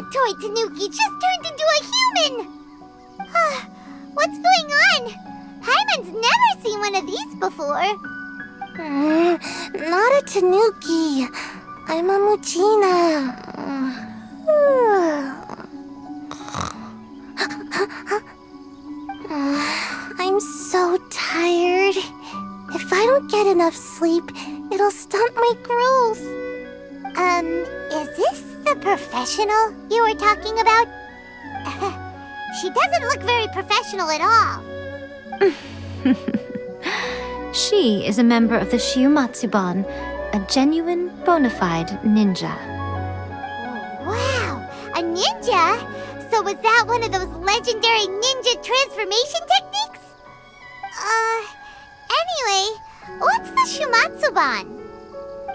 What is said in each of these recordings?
That toy tanuki just turned into a human! What's going on? Paimon's never seen one of these before. Not a tanuki. I'm a Muchina. I'm so tired. If I don't get enough sleep, it'll stunt my growth. Is this the professional you were talking about? She doesn't look very professional at all. She is a member of the Shiumatsuban, a genuine, bona fide ninja. Wow, a ninja? So was that one of those legendary ninja transformation techniques? Anyway, what's the Shiumatsuban?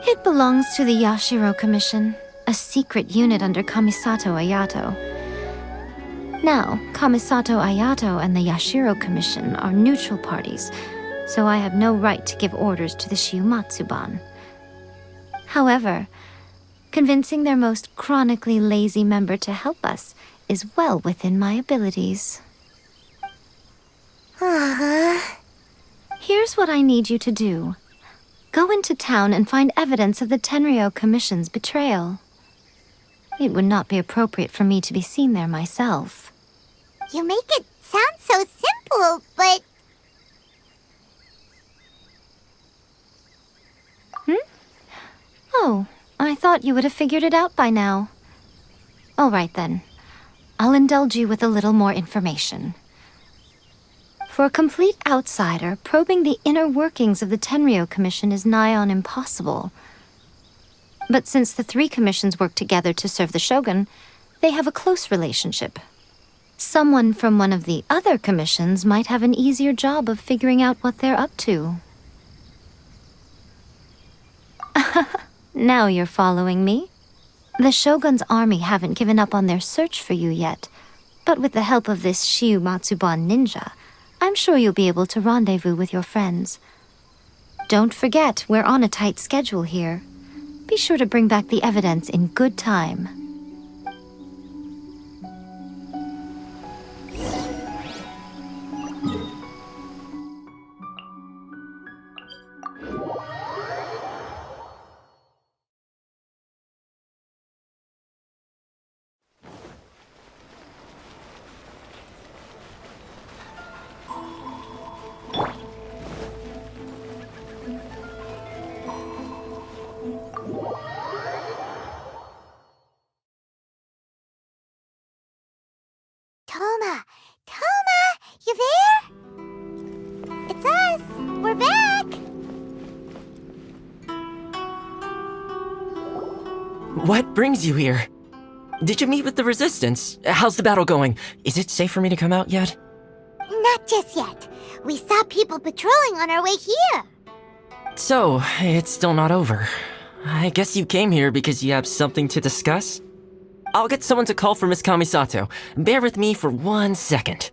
It belongs to the Yashiro Commission, a secret unit under Kamisato Ayato. Now, Kamisato Ayato and the Yashiro Commission are neutral parties, so I have no right to give orders to the Shiumatsuban. However, convincing their most chronically lazy member to help us is well within my abilities. Here's what I need you to do. Go into town and find evidence of the Tenryou Commission's betrayal. It would not be appropriate for me to be seen there myself. You make it sound so simple, but... Oh, I thought you would have figured it out by now. All right then. I'll indulge you with a little more information. For a complete outsider, probing the inner workings of the Tenryou Commission is nigh on impossible. But since the three commissions work together to serve the Shogun, they have a close relationship. Someone from one of the other commissions might have an easier job of figuring out what they're up to. Now you're following me. The Shogun's army haven't given up on their search for you yet, but with the help of this Shiumatsuban ninja, I'm sure you'll be able to rendezvous with your friends. Don't forget, we're on a tight schedule here. Be sure to bring back the evidence in good time. Toma, you there? It's us. We're back. What brings you here? Did you meet with the Resistance? How's the battle going? Is it safe for me to come out yet? Not just yet. We saw people patrolling on our way here. So, it's still not over. I guess you came here because you have something to discuss? I'll get someone to call for Miss Kamisato. Bear with me for 1 second.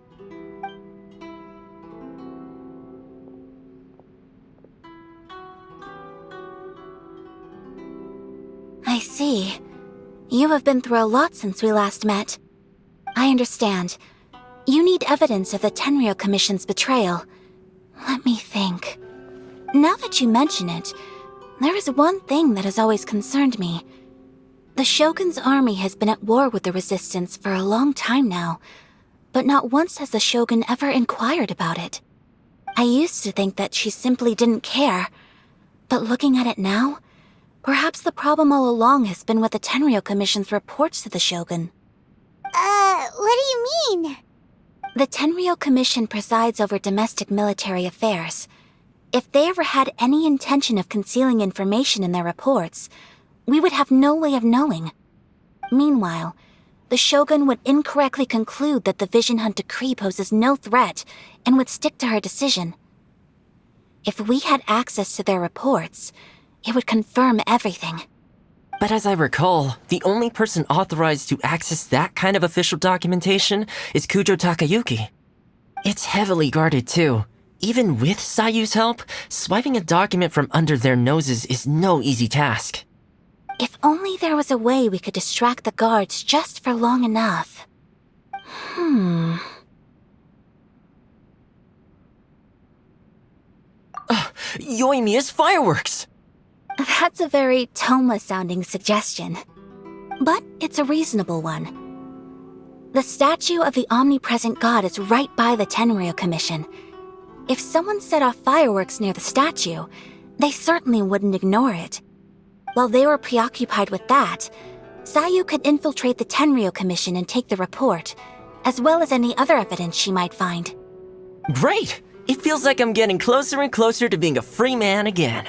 I see. You have been through a lot since we last met. I understand. You need evidence of the Tenryou Commission's betrayal. Let me think. Now that you mention it, there is one thing that has always concerned me. The Shogun's army has been at war with the Resistance for a long time now, but not once has the Shogun ever inquired about it. I used to think that she simply didn't care, but looking at it now, perhaps the problem all along has been with the Tenryou Commission's reports to the Shogun. What do you mean? The Tenryou Commission presides over domestic military affairs. If they ever had any intention of concealing information in their reports, we would have no way of knowing. Meanwhile, the Shogun would incorrectly conclude that the Vision Hunt decree poses no threat and would stick to her decision. If we had access to their reports, it would confirm everything. But as I recall, the only person authorized to access that kind of official documentation is Kujo Takayuki. It's heavily guarded too. Even with Sayu's help, swiping a document from under their noses is no easy task. If only there was a way we could distract the guards just for long enough. Yoimiya's fireworks! That's a very Toma-sounding suggestion. But it's a reasonable one. The statue of the omnipresent god is right by the Tenryou Commission. If someone set off fireworks near the statue, they certainly wouldn't ignore it. While they were preoccupied with that, Sayu could infiltrate the Tenryou Commission and take the report, as well as any other evidence she might find. Great! It feels like I'm getting closer and closer to being a free man again.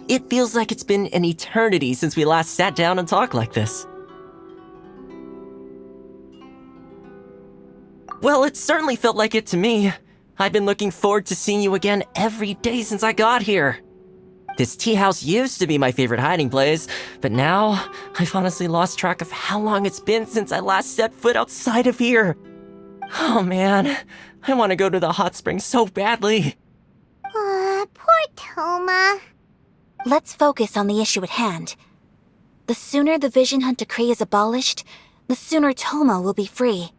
It feels like it's been an eternity since we last sat down and talked like this. Well, it certainly felt like it to me. I've been looking forward to seeing you again every day since I got here. This tea house used to be my favorite hiding place, but now I've honestly lost track of how long it's been since I last set foot outside of here. Oh man, I want to go to the hot springs so badly. Poor Toma. Let's focus on the issue at hand. The sooner the Vision Hunt Decree is abolished, the sooner Toma will be free.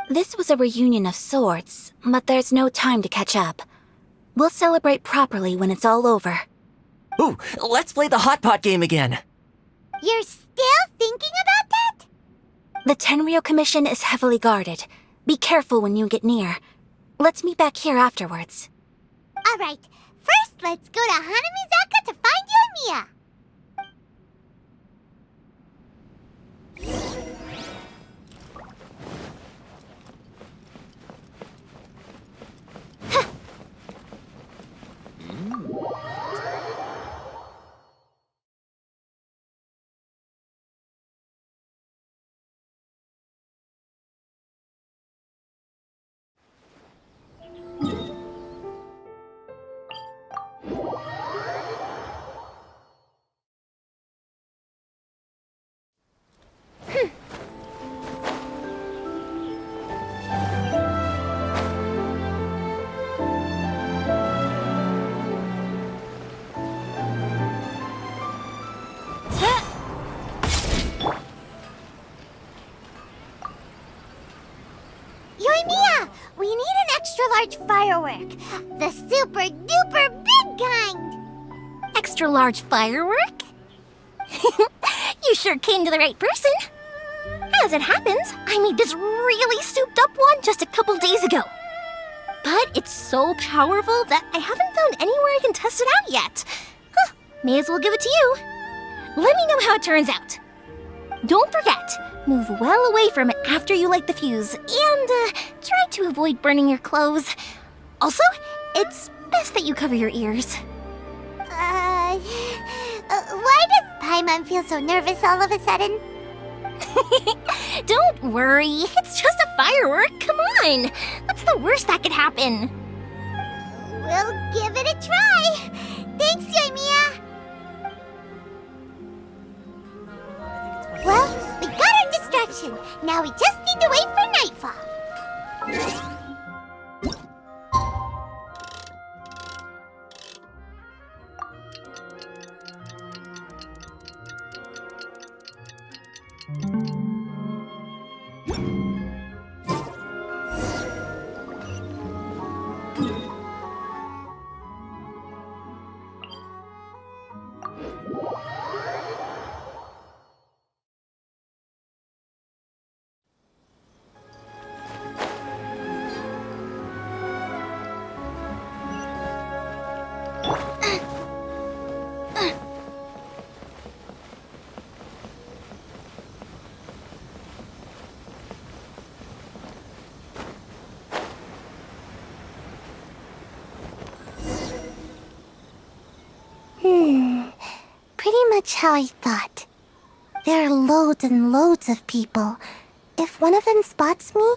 This was a reunion of sorts, but there's no time to catch up. We'll celebrate properly when it's all over. Ooh, let's play the hot pot game again. You're still thinking about that? The Tenryou Commission is heavily guarded. Be careful when you get near. Let's meet back here afterwards. Alright, first let's go to Hanamizaka to find Yoimiya. Yoimiya, we need an extra-large firework. The super-duper big kind. Extra-large firework? You sure came to the right person. As it happens, I made this really souped-up one just a couple days ago. But it's so powerful that I haven't found anywhere I can test it out yet. Huh, may as well give it to you. Let me know how it turns out. Don't forget, move well away from it after you light the fuse, and try to avoid burning your clothes. Also, it's best that you cover your ears. Why does Paimon feel so nervous all of a sudden? Don't worry, it's just a firework, come on! What's the worst that could happen? We'll give it a try. Thanks, Yoimiya. Well, we got our distraction. Now we just need to wait for nightfall. Pretty much how I thought. There are loads and loads of people. If one of them spots me,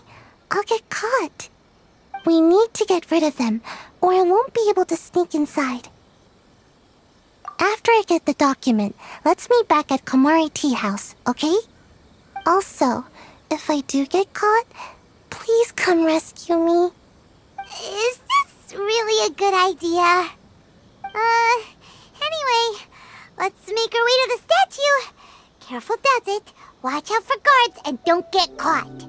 I'll get caught. We need to get rid of them, or I won't be able to sneak inside. After I get the document, let's meet back at Komari Tea House, okay? Also, if I do get caught, please come rescue me. Is this really a good idea? Anyway, let's make our way to the statue. Careful does it. Watch out for guards and don't get caught.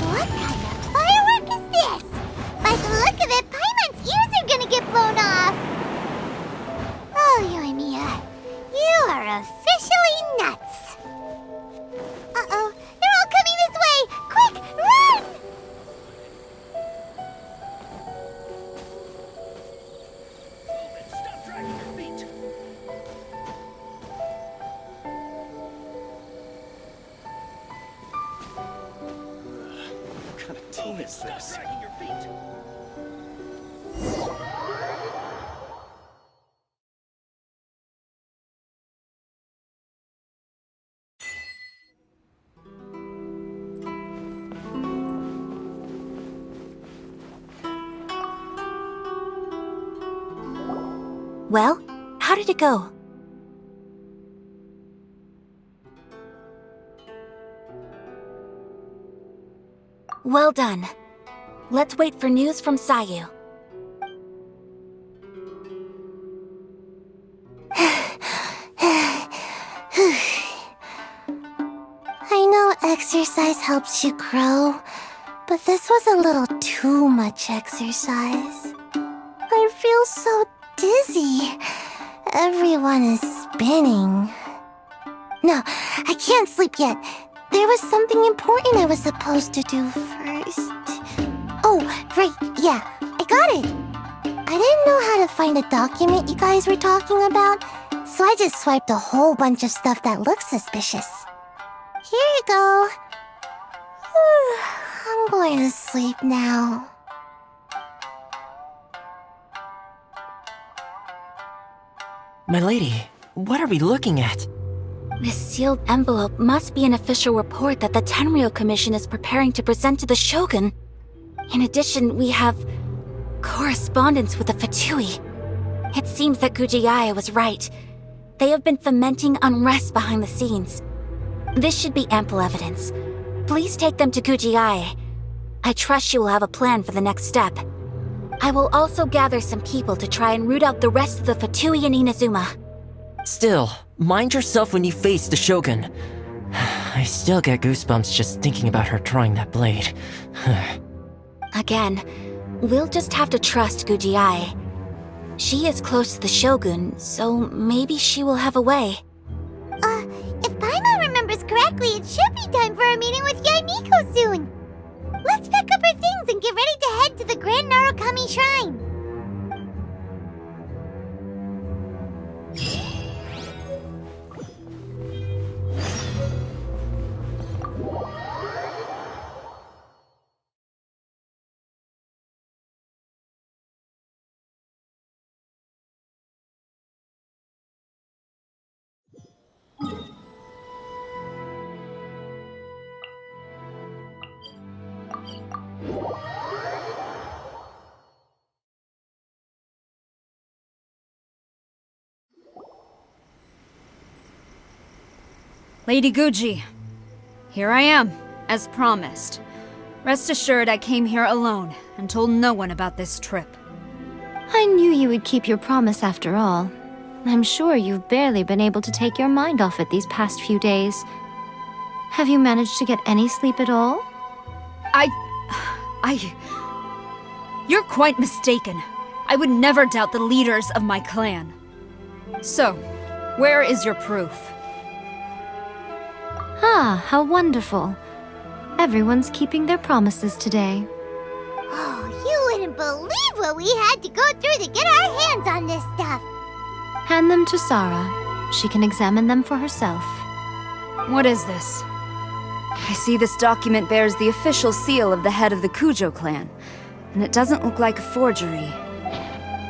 What kind of firework is this? By the look of it, Paimon's ears are gonna get blown off. Oh, Yoimiya, you are officially nuts. Uh-oh, they're all coming this way! Quick, run! Stop dragging your feet! What kind of team is this? Stop dragging your feet! Well, how did it go? Well done. Let's wait for news from Sayu. I know exercise helps you grow, but this was a little too much exercise. I feel so dizzy. Everyone is spinning. No, I can't sleep yet. There was something important I was supposed to do first. Oh, right, yeah, I got it. I didn't know how to find a document you guys were talking about, so I just swiped a whole bunch of stuff that looks suspicious. Here you go. I'm going to sleep now. My lady, what are we looking at? This sealed envelope must be an official report that the Tenryou Commission is preparing to present to the Shogun. In addition, we have correspondence with the Fatui. It seems that Gujiaya was right. They have been fomenting unrest behind the scenes. This should be ample evidence. Please take them to Gujiaya. I trust you will have a plan for the next step. I will also gather some people to try and root out the rest of the Fatui in Inazuma. Still, mind yourself when you face the Shogun. I still get goosebumps just thinking about her drawing that blade. Again, we'll just have to trust Gujiai. She is close to the Shogun, so maybe she will have a way. If Paimon remembers correctly, it should be time for a meeting with Yaimiko soon. Let's pack up our things and get ready to head to the Grand Narukami Shrine. Lady Guji, here I am, as promised. Rest assured I came here alone and told no one about this trip. I knew you would keep your promise after all. I'm sure you've barely been able to take your mind off it these past few days. Have you managed to get any sleep at all? You're quite mistaken. I would never doubt the leaders of my clan. So, where is your proof? Ah, how wonderful. Everyone's keeping their promises today. Oh, you wouldn't believe what we had to go through to get our hands on this stuff. Hand them to Sarah. She can examine them for herself. What is this? I see this document bears the official seal of the head of the Kujo clan, and it doesn't look like a forgery.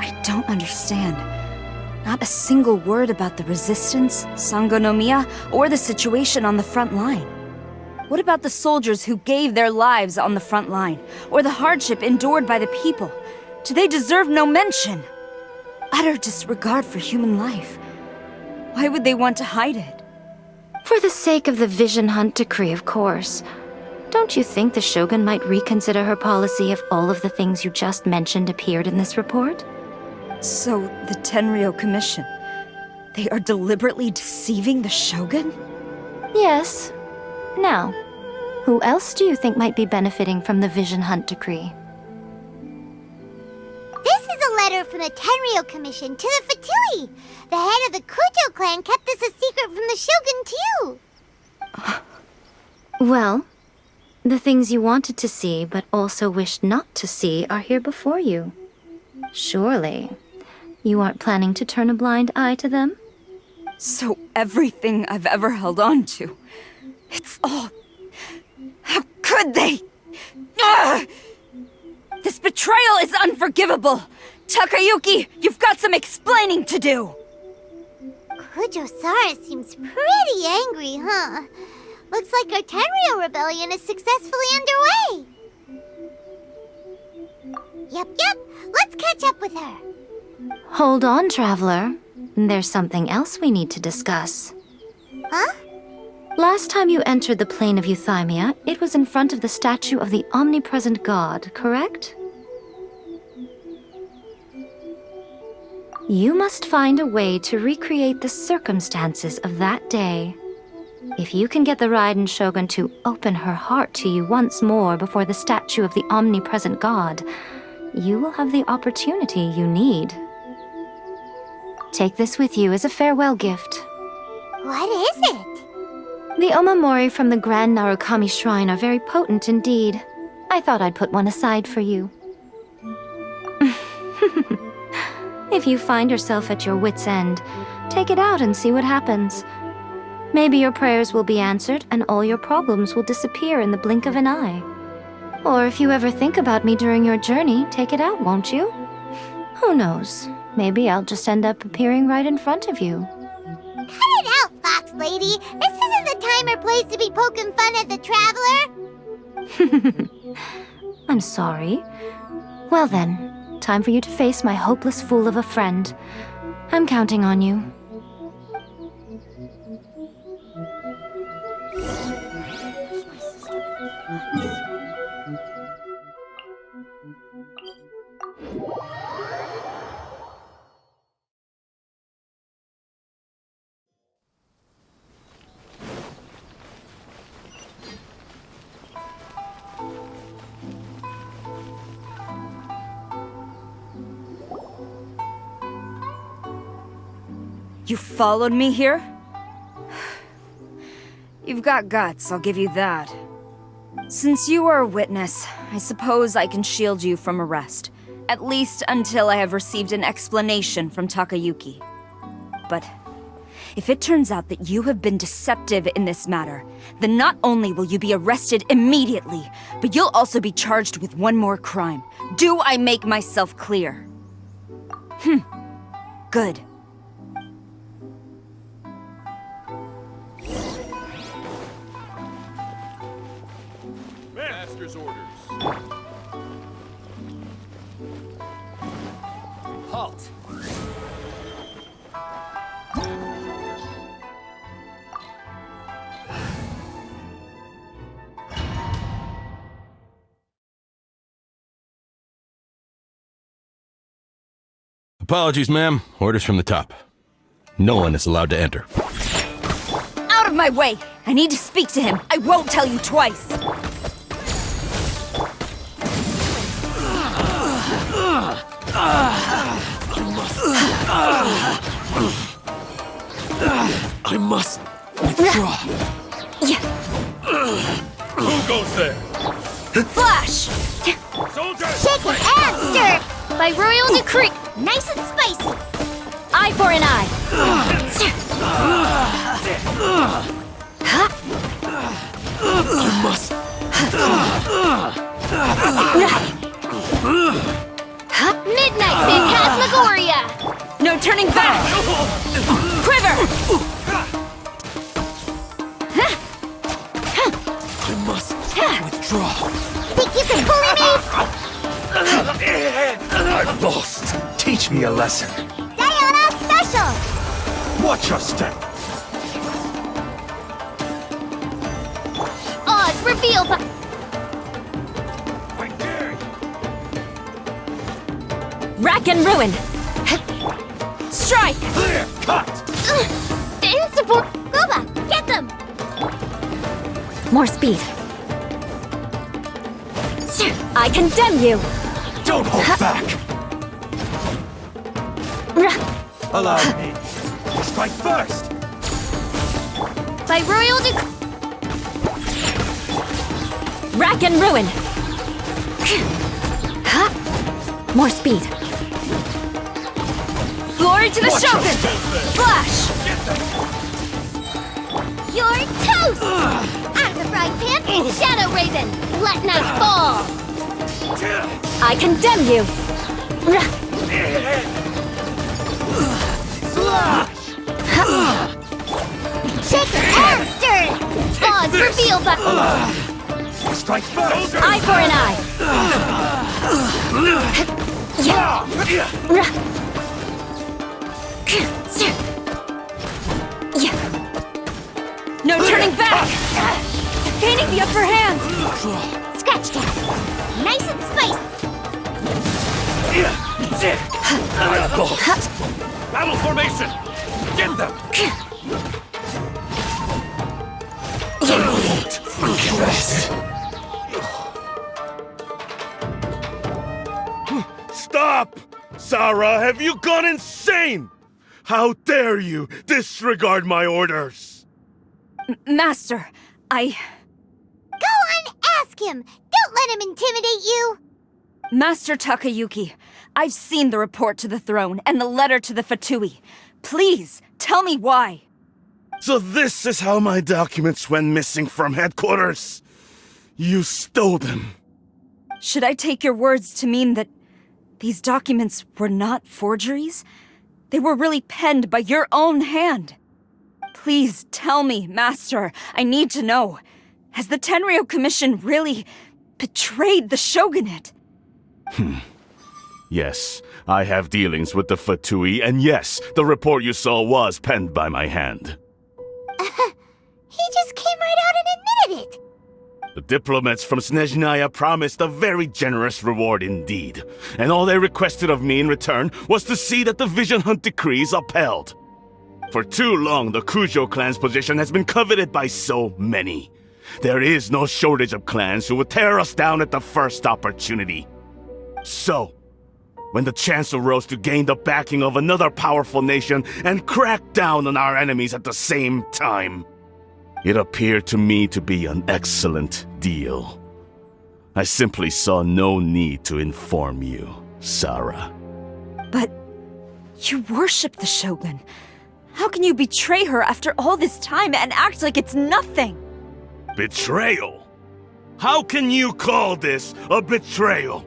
I don't understand. Not a single word about the resistance, Sango no Miya, or the situation on the front line. What about the soldiers who gave their lives on the front line? Or the hardship endured by the people? Do they deserve no mention? Utter disregard for human life. Why would they want to hide it? For the sake of the Vision Hunt decree, of course. Don't you think the Shogun might reconsider her policy if all of the things you just mentioned appeared in this report? So, the Tenryou Commission, they are deliberately deceiving the Shogun? Yes. Now, who else do you think might be benefiting from the Vision Hunt decree? This is a letter from the Tenryou Commission to the Fatui. The head of the Kujo clan kept this a secret from the Shogun, too. Well, the things you wanted to see but also wished not to see are here before you. Surely, you aren't planning to turn a blind eye to them? So everything I've ever held on to, it's all... How could they? Ugh! This betrayal is unforgivable! Takayuki, you've got some explaining to do! Kujo-Sara seems pretty angry, huh? Looks like our Tenryou rebellion is successfully underway. Yep. Let's catch up with her. Hold on, Traveler. There's something else we need to discuss. Huh? Last time you entered the plane of Euthymia, it was in front of the statue of the omnipresent god, correct? You must find a way to recreate the circumstances of that day. If you can get the Raiden Shogun to open her heart to you once more before the statue of the omnipresent god, you will have the opportunity you need. Take this with you as a farewell gift. What is it? The omamori from the Grand Narukami Shrine are very potent indeed. I thought I'd put one aside for you. If you find yourself at your wit's end, take it out and see what happens. Maybe your prayers will be answered and all your problems will disappear in the blink of an eye. Or if you ever think about me during your journey, take it out, won't you? Who knows? Maybe I'll just end up appearing right in front of you. Cut it out, Fox Lady. This isn't the time or place to be poking fun at the Traveler. I'm sorry. Well then, time for you to face my hopeless fool of a friend. I'm counting on you. You followed me here? You've got guts, I'll give you that. Since you are a witness, I suppose I can shield you from arrest. At least until I have received an explanation from Takayuki. But if it turns out that you have been deceptive in this matter, then not only will you be arrested immediately, but you'll also be charged with one more crime. Do I make myself clear? Good. Master's orders. Halt. Apologies, ma'am. Orders from the top. No one is allowed to enter. Out of my way! I need to speak to him. I won't tell you twice. I must withdraw. Who goes there? Flash! Soldiers! Shaken and stirred by royal decree. Nice and spicy. Eye for an eye. I must. Midnight Phantasmagoria. No turning back! Quiver! bully me? I've lost. Teach me a lesson. Diana Special! Watch your step. Oz, reveal the... I dare you. Rack and ruin! Strike! Clear cut. Insupport... Gooba, get them! More speed. I condemn you! Don't hold back. Allow me. Strike first. By royal Rack and ruin! More speed. Glory to the Watch your Shogun! step there. Flash! Get them. You're toast! Out of the frying pan, Shadow Raven! Letting us fall! I condemn you! Shaker and stern! Oz, reveal the... Strike first. Eye for an eye! No turning back! Gaining the upper hand! Scratch down! Nice and spicy! I've lost. Battle formation. Get them. Stop! Sarah, have you gone insane? How dare you disregard my orders? Master, Go on, ask him! Don't let him intimidate you! Master Takayuki, I've seen the report to the throne and the letter to the Fatui. Please, tell me why. So this is how my documents went missing from headquarters. You stole them. Should I take your words to mean that these documents were not forgeries? They were really penned by your own hand. Please tell me, Master. I need to know. Has the Tenryou Commission really betrayed the Shogunate? Yes, I have dealings with the Fatui, and yes, the report you saw was penned by my hand. He just came right out and admitted it! The diplomats from Snezhnaya promised a very generous reward indeed, and all they requested of me in return was to see that the Vision Hunt decrees upheld. For too long, the Kujo clan's position has been coveted by so many. There is no shortage of clans who would tear us down at the first opportunity. So, when the chance arose to gain the backing of another powerful nation and crack down on our enemies at the same time, it appeared to me to be an excellent deal. I simply saw no need to inform you, Sarah. But you worship the Shogun. How can you betray her after all this time and act like it's nothing? Betrayal? How can you call this a betrayal?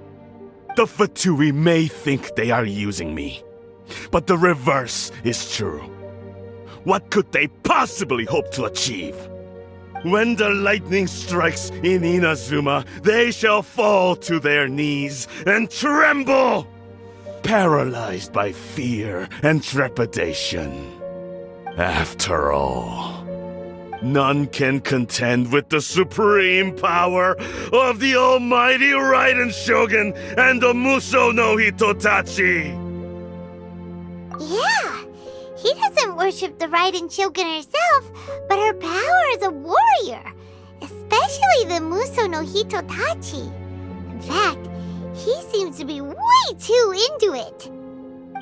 The Fatui may think they are using me, but the reverse is true. What could they possibly hope to achieve? When the lightning strikes in Inazuma, they shall fall to their knees and tremble, paralyzed by fear and trepidation. After all, none can contend with the supreme power of the almighty Raiden Shogun and the Muso no Hitotachi! Yeah, he doesn't worship the Raiden Shogun herself, but her power as a warrior, especially the Muso no Hitotachi. In fact, he seems to be way too into it.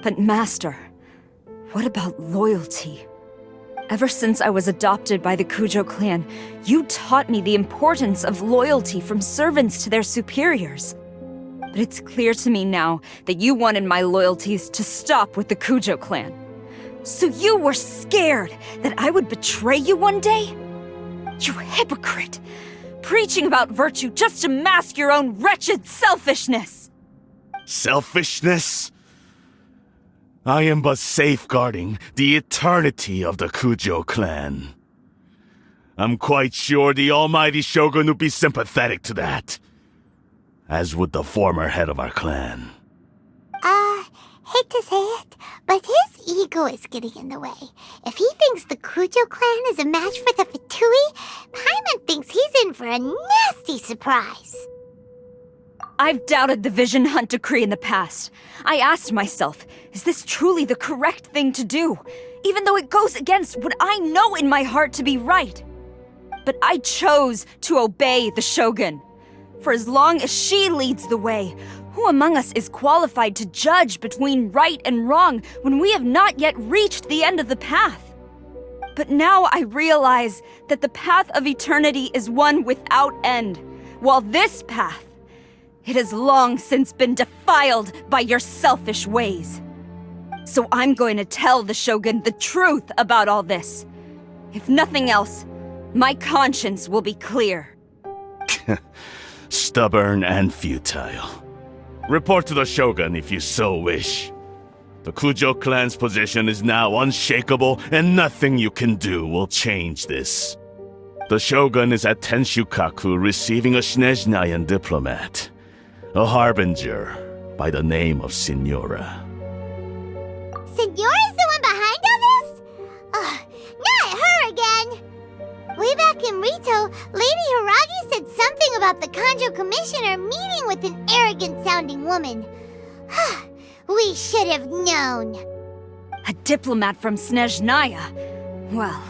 But Master, what about loyalty? Ever since I was adopted by the Kujo clan, you taught me the importance of loyalty from servants to their superiors. But it's clear to me now that you wanted my loyalties to stop with the Kujo clan. So you were scared that I would betray you one day? You hypocrite! Preaching about virtue just to mask your own wretched selfishness! Selfishness? I am but safeguarding the eternity of the Kujo clan. I'm quite sure the almighty Shogun would be sympathetic to that. as would the former head of our clan. Hate to say it, but his ego is getting in the way. If he thinks the Cujo clan is a match for the Fatui, Paimon thinks he's in for a nasty surprise. I've doubted the Vision Hunt decree in the past. I asked myself, is this truly the correct thing to do? Even though it goes against what I know in my heart to be right. But I chose to obey the Shogun. For as long as she leads the way, who among us is qualified to judge between right and wrong when we have not yet reached the end of the path? But now I realize that the path of eternity is one without end, while this path, it has long since been defiled by your selfish ways. So I'm going to tell the Shogun the truth about all this. If nothing else, my conscience will be clear. Stubborn and futile. Report to the Shogun if you so wish. The Cujo clan's position is now unshakable, and nothing you can do will change this. The Shogun is at Tenshukaku receiving a Snezhnayan diplomat, a harbinger by the name of Signora. Signora's the one behind all this? Not her again! Way back in Rito, Lady Hiragi said something about the Kanjo Commissioner meeting with an arrogant-sounding woman. We should have known. A diplomat from Snezhnaya? Well,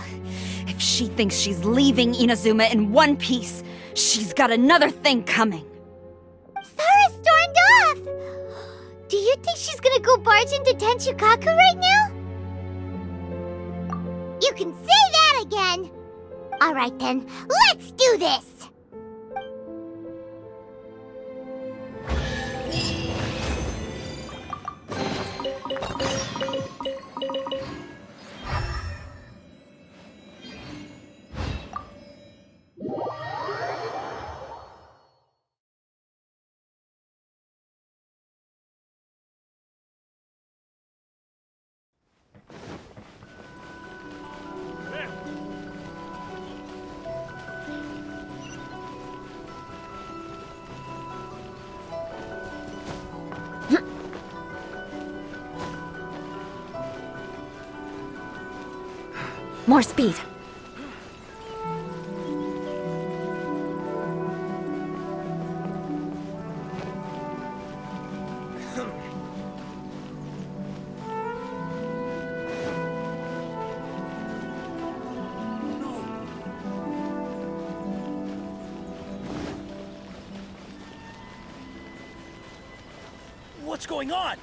if she thinks she's leaving Inazuma in one piece, she's got another thing coming. Sara stormed off! Do you think she's gonna go barge into Tenshukaku right now? You can say that again! Alright then, let's do this! More speed. What's going on?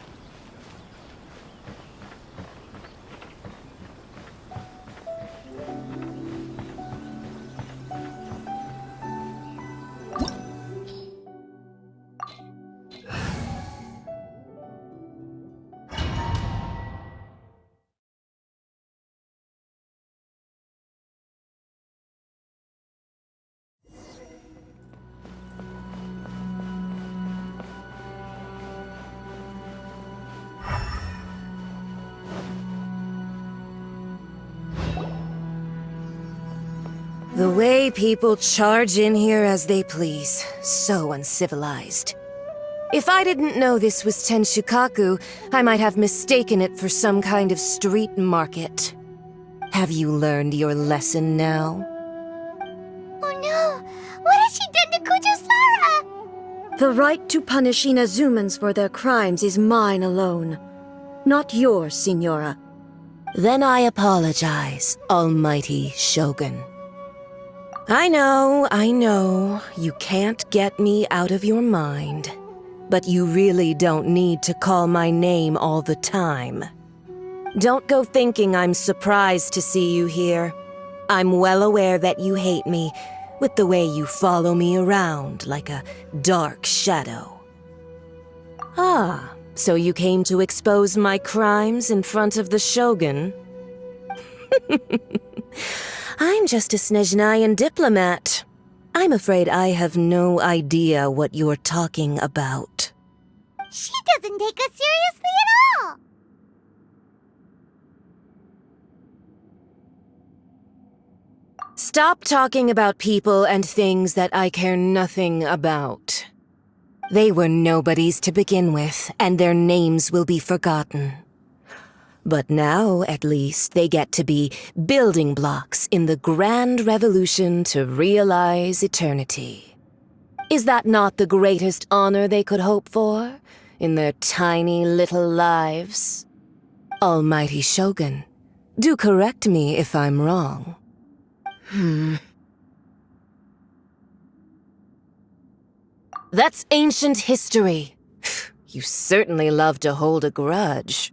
The way people charge in here as they please. So uncivilized. If I didn't know this was Tenshukaku, I might have mistaken it for some kind of street market. Have you learned your lesson now? Oh no! What has she done to Kujo-Sara? The right to punish Inazumans for their crimes is mine alone. Not yours, Signora. Then I apologize, Almighty Shogun. I know, you can't get me out of your mind. But you really don't need to call my name all the time. Don't go thinking I'm surprised to see you here. I'm well aware that you hate me, with the way you follow me around like a dark shadow. Ah, so you came to expose my crimes in front of the Shogun? I'm just a Snezhnayan diplomat. I'm afraid I have no idea what you're talking about. She doesn't take us seriously at all! Stop talking about people and things that I care nothing about. They were nobodies to begin with, and their names will be forgotten. But now, at least, they get to be building blocks in the grand revolution to realize eternity. Is that not the greatest honor they could hope for in their tiny little lives? Almighty Shogun, do correct me if I'm wrong. That's ancient history. You certainly love to hold a grudge.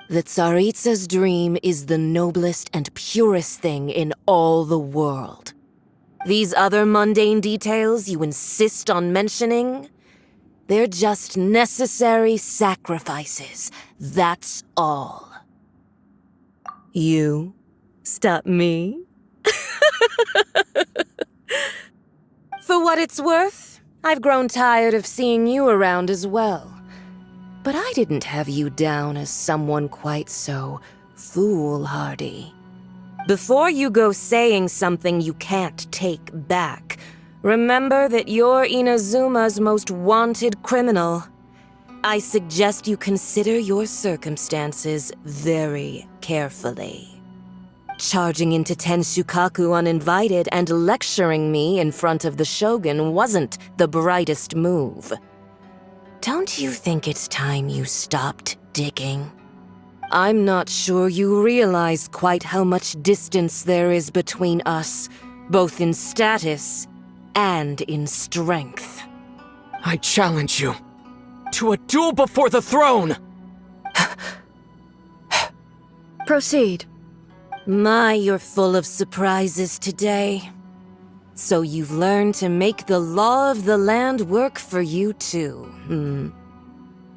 The Tsaritsa's dream is the noblest and purest thing in all the world. These other mundane details you insist on mentioning, they're just necessary sacrifices. That's all. You stop me? For what it's worth, I've grown tired of seeing you around as well. But I didn't have you down as someone quite so foolhardy. Before you go saying something you can't take back, remember that you're Inazuma's most wanted criminal. I suggest you consider your circumstances very carefully. Charging into Tenshukaku uninvited and lecturing me in front of the Shogun wasn't the brightest move. Don't you think it's time you stopped digging? I'm not sure you realize quite how much distance there is between us, both in status and in strength. I challenge you to a duel before the throne! Proceed. My, you're full of surprises today. So you've learned to make the law of the land work for you too,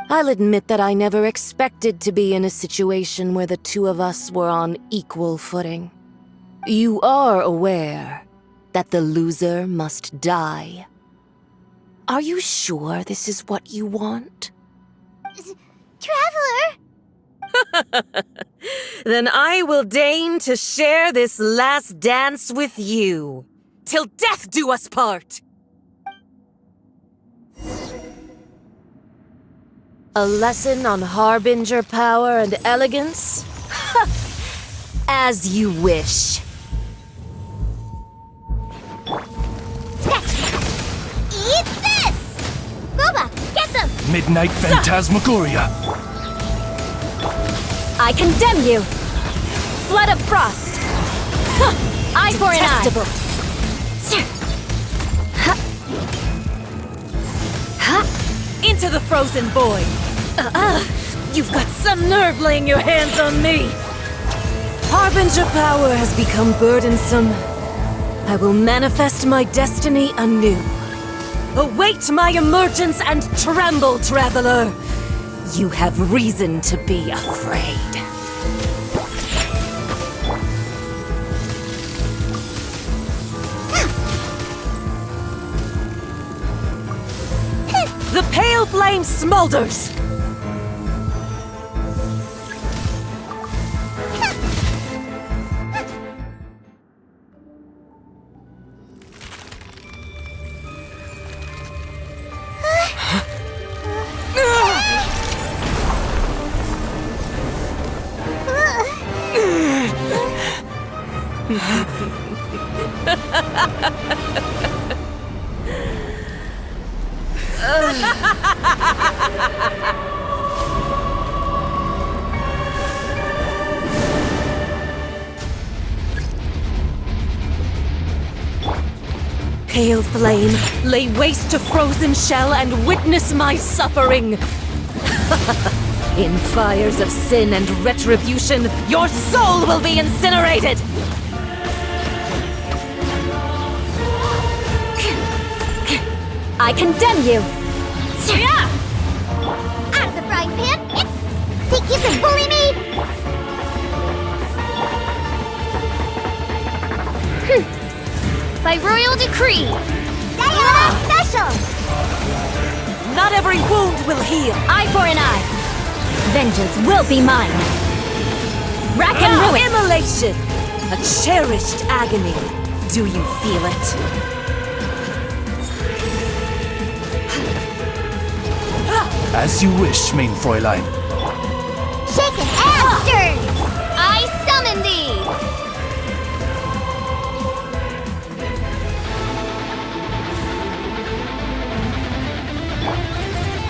I'll admit that I never expected to be in a situation where the two of us were on equal footing. You are aware that the loser must die. Are you sure this is what you want? Traveler! Then I will deign to share this last dance with you. Till death do us part! A lesson on harbinger power and elegance? As you wish. Eat this! Boba, get them! Midnight Phantasmagoria. I condemn you! Flood of frost! Eye for an eye! Into the frozen void! You've got some nerve laying your hands on me! Harbinger power has become burdensome. I will manifest my destiny anew. Await my emergence and tremble, traveler! You have reason to be afraid. The pale flame smolders! Pale flame, lay waste to frozen shell and witness my suffering! In fires of sin and retribution, your soul will be incinerated! I condemn you! Out of the frying pan! Think you can bully me? By royal decree! Diana Special! Not every wound will heal! Eye for an eye! Vengeance will be mine! Rack and ruin! Immolation! A cherished agony. Do you feel it? As you wish, main Fräulein. Shaken and stirred! I summon thee!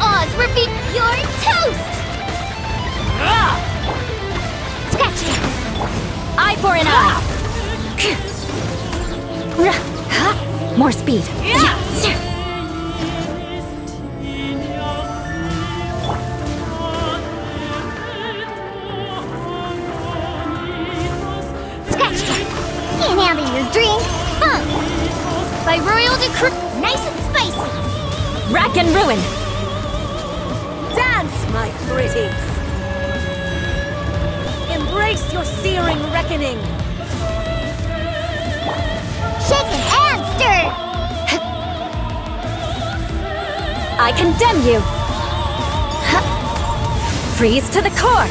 Oz, repeat your toast! Scratch it! Eye for an eye! More speed. Scratch that! Can't handle your drink! By royal decree, nice and spicy! Rack and ruin! Dance, my pretties! Embrace your searing reckoning! Shaken and stirred! I condemn you! Freeze to the core!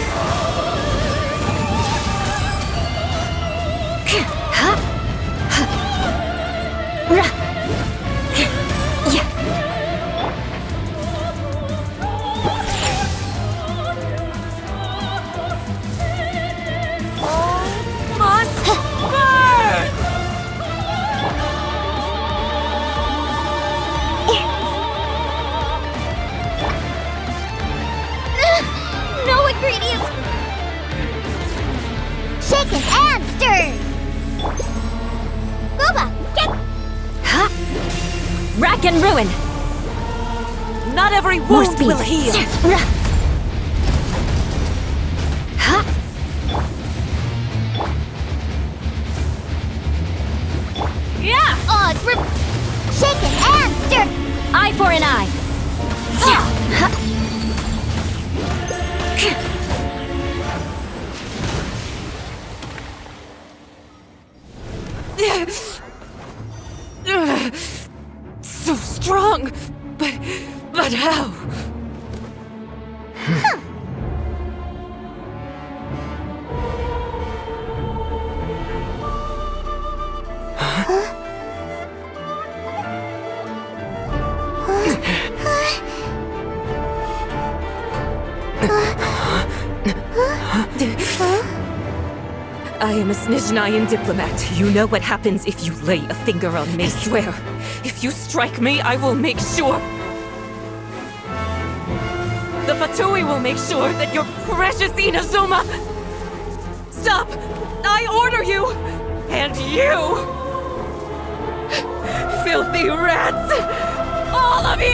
No ingredients! Shaken and stirred! Gooba, get... Rack and ruin! Not every wound will heal! Oz, shaken and stirred! Eye for an eye! So strong, but how? I am a Snizhnayan diplomat. You know what happens if you lay a finger on me. I swear, if you strike me, I will make sure... The Fatui will make sure that your precious Inazuma... Stop! I order you! And you! Filthy rats! All of you!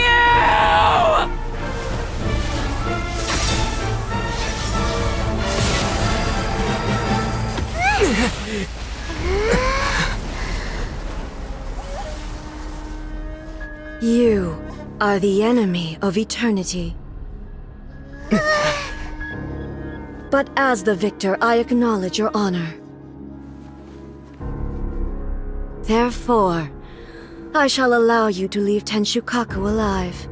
You are the enemy of eternity. But as the victor, I acknowledge your honor. Therefore, I shall allow you to leave Tenshukaku alive.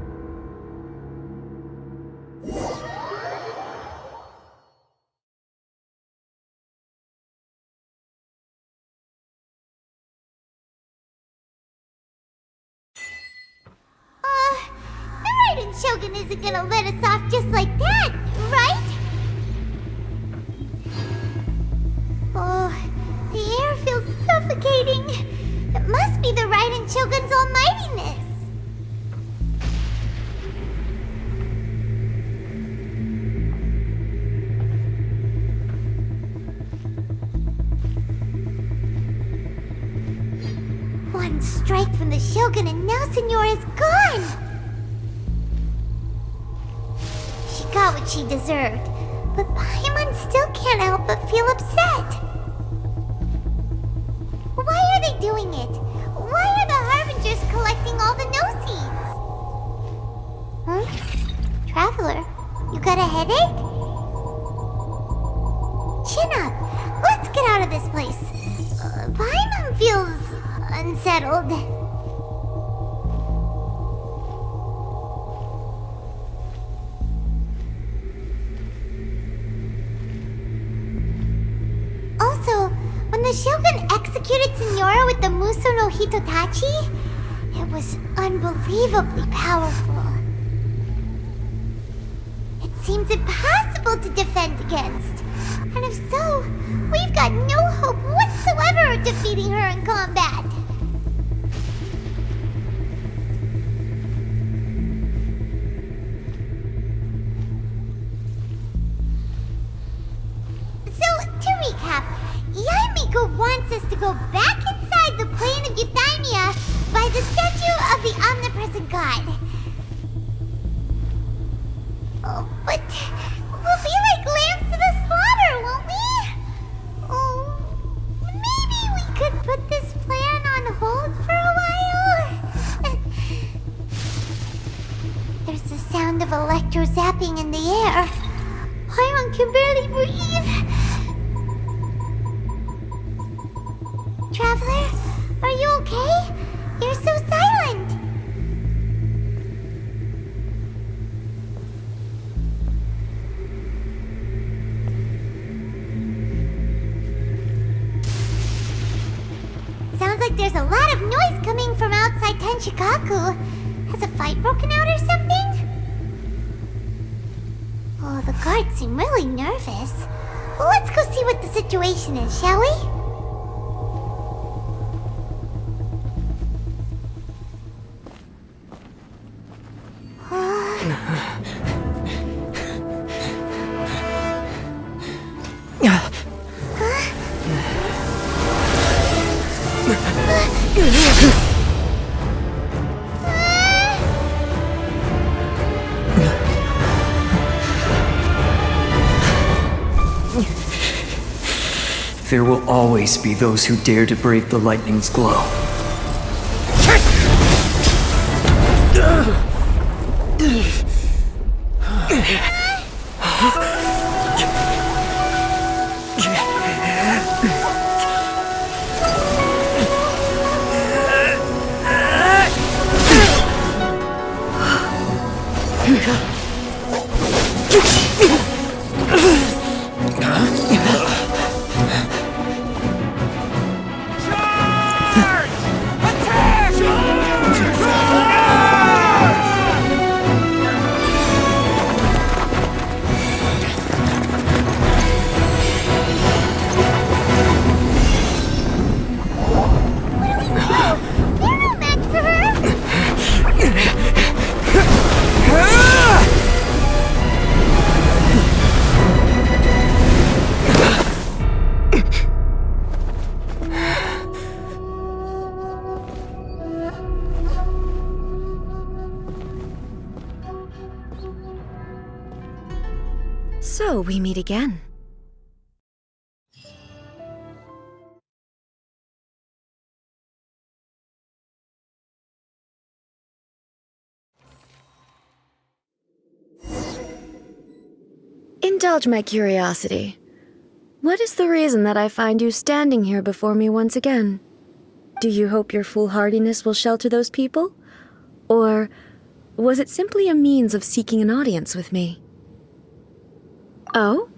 The Raiden Shogun isn't gonna let us off just like that, right? Oh, the air feels suffocating. It must be the Raiden Shogun's almightiness. One strike from the Shogun and now Signora's gone! She got what she deserved, but Paimon still can't help but feel upset. Why are they doing it? Why are the Harbingers collecting all the no-seeds? Huh? Traveler, you got a headache? Chin up! Let's get out of this place. Paimon feels... unsettled. Also, when the Shogun executed Signora with the Muso no Hitotachi, it was unbelievably powerful. seems impossible to defend against. And if so, we've got no hope whatsoever of defeating her in combat. So, to recap, Yaimiko wants us to go back inside the plane of Euthymia by the statue of the omnipresent god. Oh, but we'll be like lambs to the slaughter, won't we? Oh, maybe we could put this plan on hold for a while? There's the sound of electro zapping in the air. Paimon can barely breathe. Traveler, are you okay? You're so silent. Sounds like there's a lot of noise coming from outside Tenshikaku. Has a fight broken out or something? Oh, the guards seem really nervous. Let's go see what the situation is, shall we? There will always be those who dare to brave the lightning's glow. So we meet again. Indulge my curiosity. What is the reason that I find you standing here before me once again? Do you hope your foolhardiness will shelter those people? Or was it simply a means of seeking an audience with me? Oh?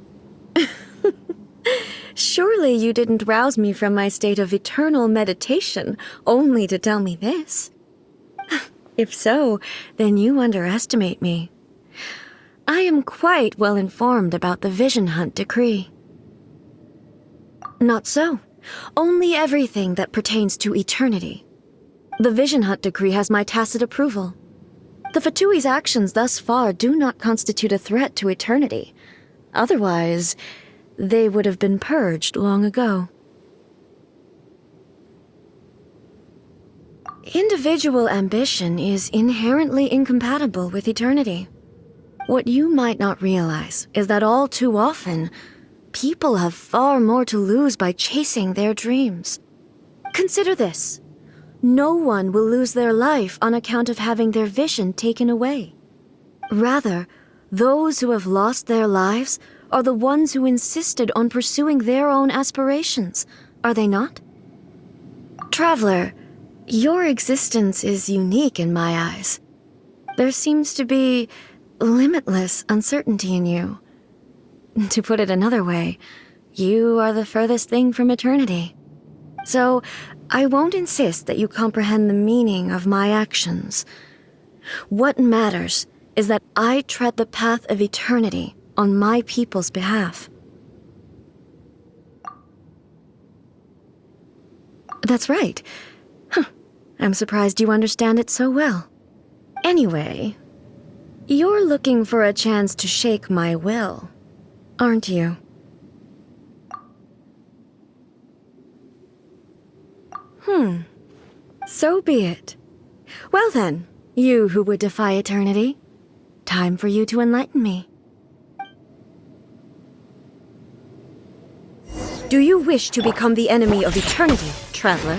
Surely you didn't rouse me from my state of eternal meditation only to tell me this. If so, then you underestimate me. I am quite well informed about the Vision Hunt decree. Not so. Only everything that pertains to eternity. The Vision Hunt decree has my tacit approval. The Fatui's actions thus far do not constitute a threat to eternity. Otherwise, they would have been purged long ago. Individual ambition is inherently incompatible with eternity. What you might not realize is that all too often, people have far more to lose by chasing their dreams. Consider this. No one will lose their life on account of having their vision taken away. Rather, those who have lost their lives are the ones who insisted on pursuing their own aspirations, are they not? Traveler, your existence is unique in my eyes. There seems to be limitless uncertainty in you. To put it another way, you are the furthest thing from eternity. So, I won't insist that you comprehend the meaning of my actions. What matters is that I tread the path of eternity on my people's behalf. That's right. Huh. I'm surprised you understand it so well. Anyway, you're looking for a chance to shake my will, aren't you? So be it. Well then, you who would defy eternity, time for you to enlighten me. Do you wish to become the enemy of eternity, traveler?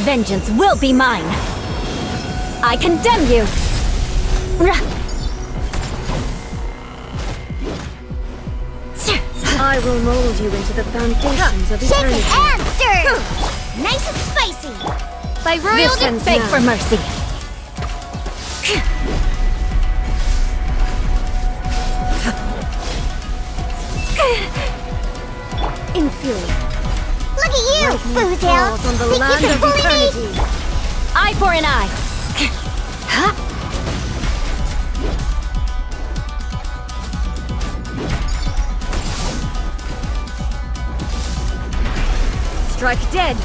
Vengeance will be mine! I condemn you! I will mold you into the foundations of eternity. Shake it and stir! Nice and spicy! By royal This ends beg now. for mercy! Infuriate. Look at you, Lightning Foozale! falls on the Think land you can of bully me? eternity. Eye for an eye! Huh? Strike dead.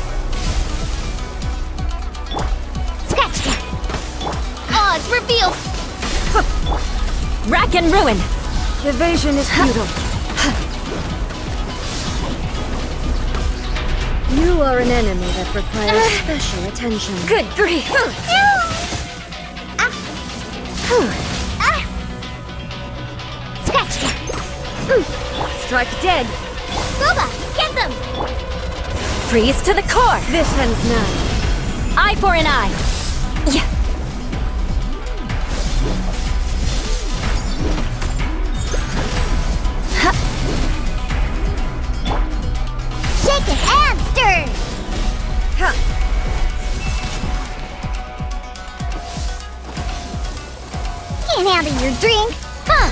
Scratch that! Odds revealed! Rack and ruin! Evasion is futile. You are an enemy that requires special attention. Good grief! Scratch that! Strike dead. Booba, get them! Freeze to the core! This ends now. Eye for an eye! Yeah. Shake it and stir! Can't handle your drink, huh?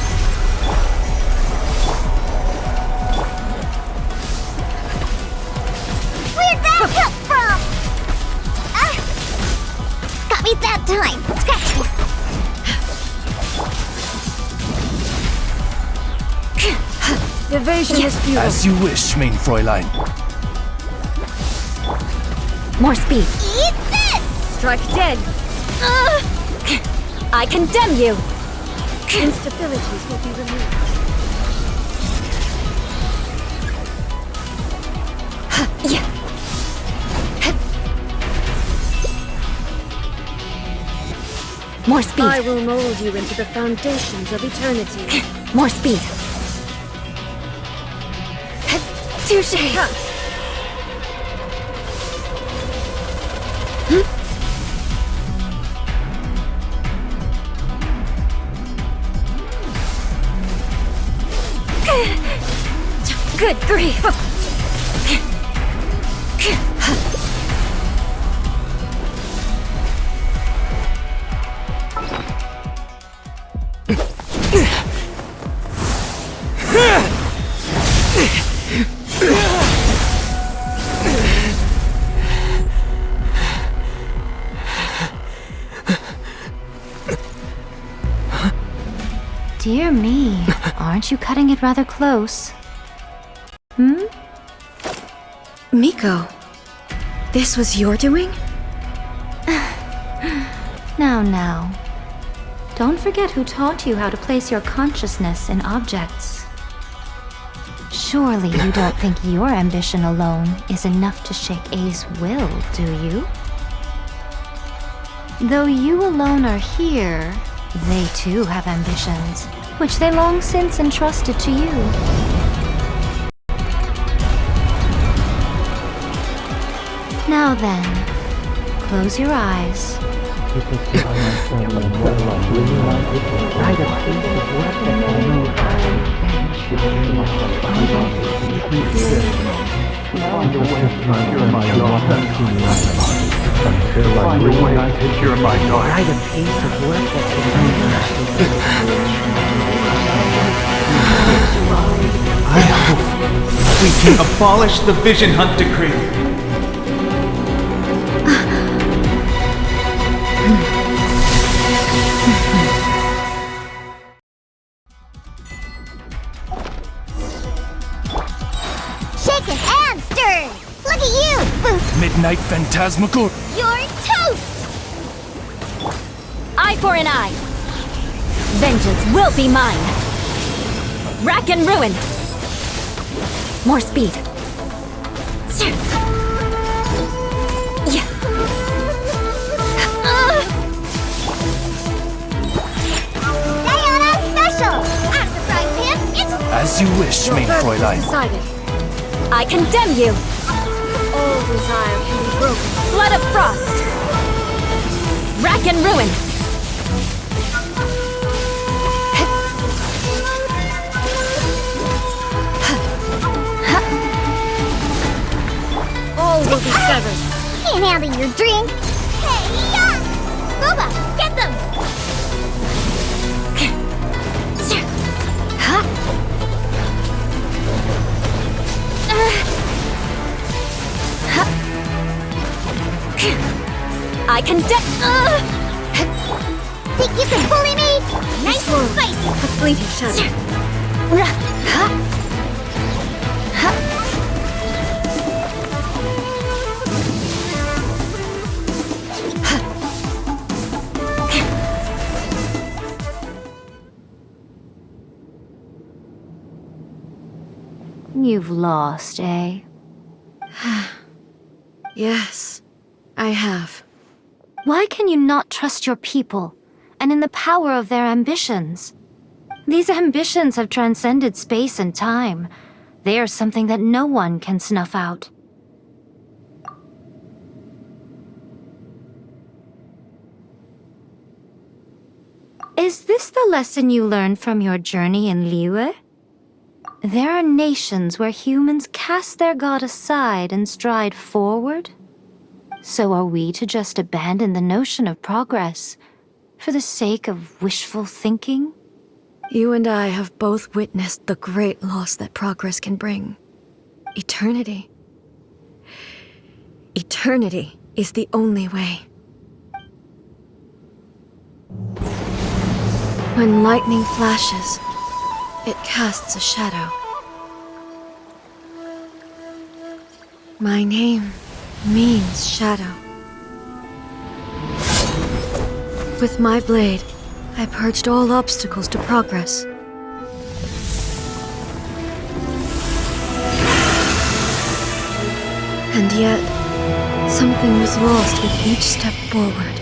Where'd that come from? Got me that time. Scratch it. Evasion is futile. As you wish, main Fräulein. More speed. Eat this! Strike dead. I condemn you! Instabilities will be removed. Yeah. More speed. I will mold you into the foundations of eternity. More speed. Touché. Good grief! Dear me, aren't you cutting it rather close? Miko, this was your doing? Now. Don't forget who taught you how to place your consciousness in objects. Surely you don't think your ambition alone is enough to shake A's will, do you? Though you alone are here, they too have ambitions, which they long since entrusted to you. Now then, close your eyes. I hope we can abolish the Vision Hunt decree. Night Phantasmagoria. You're toast! Eye for an eye. Vengeance will be mine. Rack and ruin. More speed. Yeah. Diana Special! Out of the frying pan, it's As you wish, main Fräulein. Decided. I condemn you. All desire can be broken. Flood of frost. Rack and ruin. All will be severed. can't handle your drink. Hey, yeah! Boba, get them! I condemn. Think you can bully me? Nice and spicy. A fleeting shadow. You've lost, eh? Yes, I have. Why can you not trust your people, and in the power of their ambitions? These ambitions have transcended space and time. They are something that no one can snuff out. Is this the lesson you learned from your journey in Liyue? There are nations where humans cast their god aside and stride forward. So are we to just abandon the notion of progress for the sake of wishful thinking? You and I have both witnessed the great loss that progress can bring. Eternity. Eternity is the only way. When lightning flashes, it casts a shadow. My name means shadow. With my blade, I purged all obstacles to progress. And yet, something was lost with each step forward.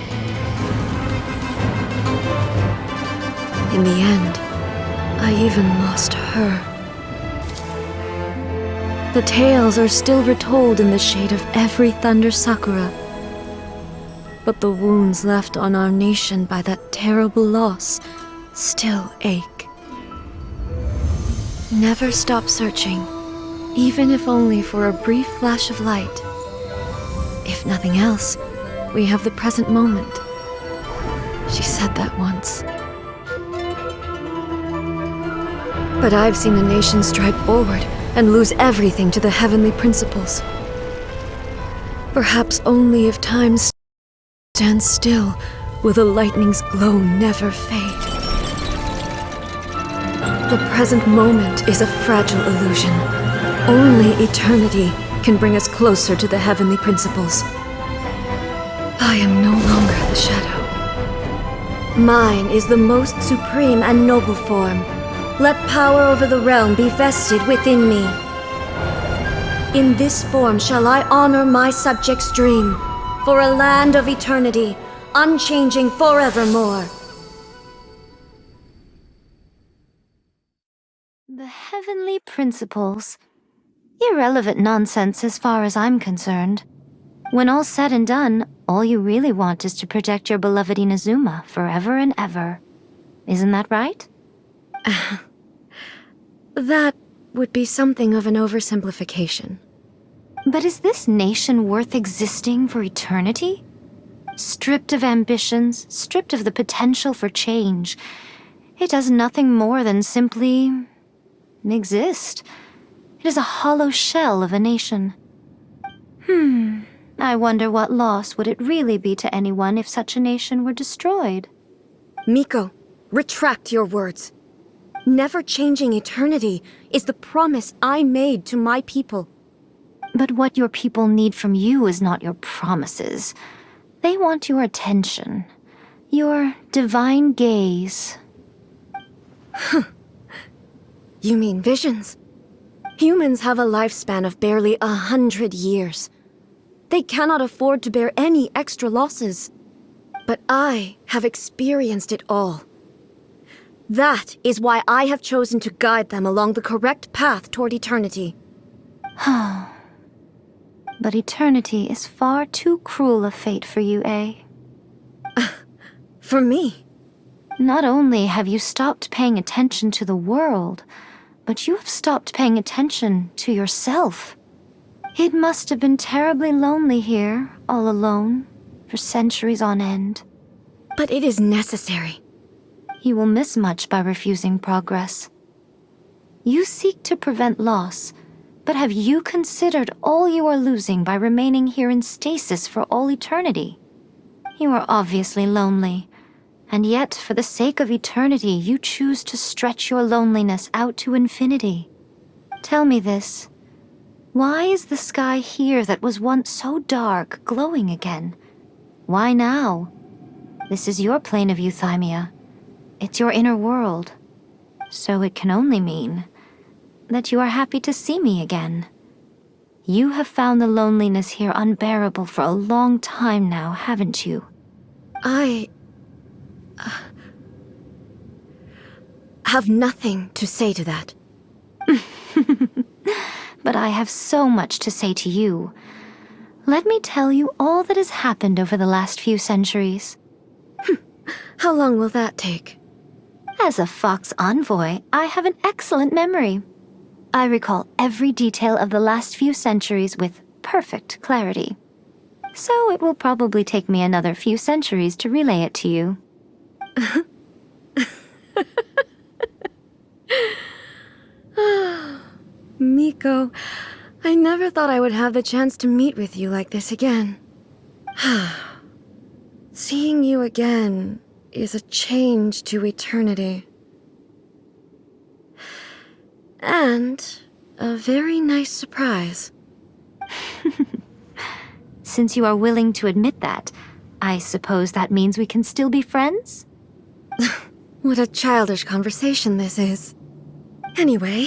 In the end, I even lost her. The tales are still retold in the shade of every Thunder Sakura. But the wounds left on our nation by that terrible loss still ache. Never stop searching, even if only for a brief flash of light. If nothing else, we have the present moment. She said that once. But I've seen a nation stride forward and lose everything to the heavenly principles. Perhaps only if time stands still will the lightning's glow never fade. The present moment is a fragile illusion. Only eternity can bring us closer to the heavenly principles. I am no longer the shadow. Mine is the most supreme and noble form. Let power over the realm be vested within me. In this form shall I honor my subjects' dream, for a land of eternity, unchanging forevermore. The heavenly principles. Irrelevant nonsense as far as I'm concerned. When all's said and done, all you really want is to protect your beloved Inazuma forever and ever. Isn't that right? That would be something of an oversimplification. But is this nation worth existing for eternity? Stripped of ambitions, stripped of the potential for change, it does nothing more than simply exist. It is a hollow shell of a nation. I wonder what loss would it really be to anyone if such a nation were destroyed? Miko, retract your words. Never changing eternity is the promise I made to my people. But what your people need from you is not your promises. They want your attention. Your divine gaze. You mean visions? Humans have a lifespan of barely 100 years. They cannot afford to bear any extra losses. But I have experienced it all. That is why I have chosen to guide them along the correct path toward eternity. But eternity is far too cruel a fate for you, eh? For me? Not only have you stopped paying attention to the world, but you have stopped paying attention to yourself. It must have been terribly lonely here, all alone, for centuries on end. But it is necessary. You will miss much by refusing progress. You seek to prevent loss, but have you considered all you are losing by remaining here in stasis for all eternity? You are obviously lonely, and yet for the sake of eternity you choose to stretch your loneliness out to infinity. Tell me this. Why is the sky here that was once so dark glowing again? Why now? This is your plane of euthymia. It's your inner world. So it can only mean that you are happy to see me again. You have found the loneliness here unbearable for a long time now, haven't you? I have nothing to say to that. But I have so much to say to you. Let me tell you all that has happened over the last few centuries. How long will that take? As a Fox envoy, I have an excellent memory. I recall every detail of the last few centuries with perfect clarity. So it will probably take me another few centuries to relay it to you. Miko, I never thought I would have the chance to meet with you like this again. Seeing you again is a change to eternity. And a very nice surprise. Since you are willing to admit that, I suppose that means we can still be friends? What a childish conversation this is. Anyway,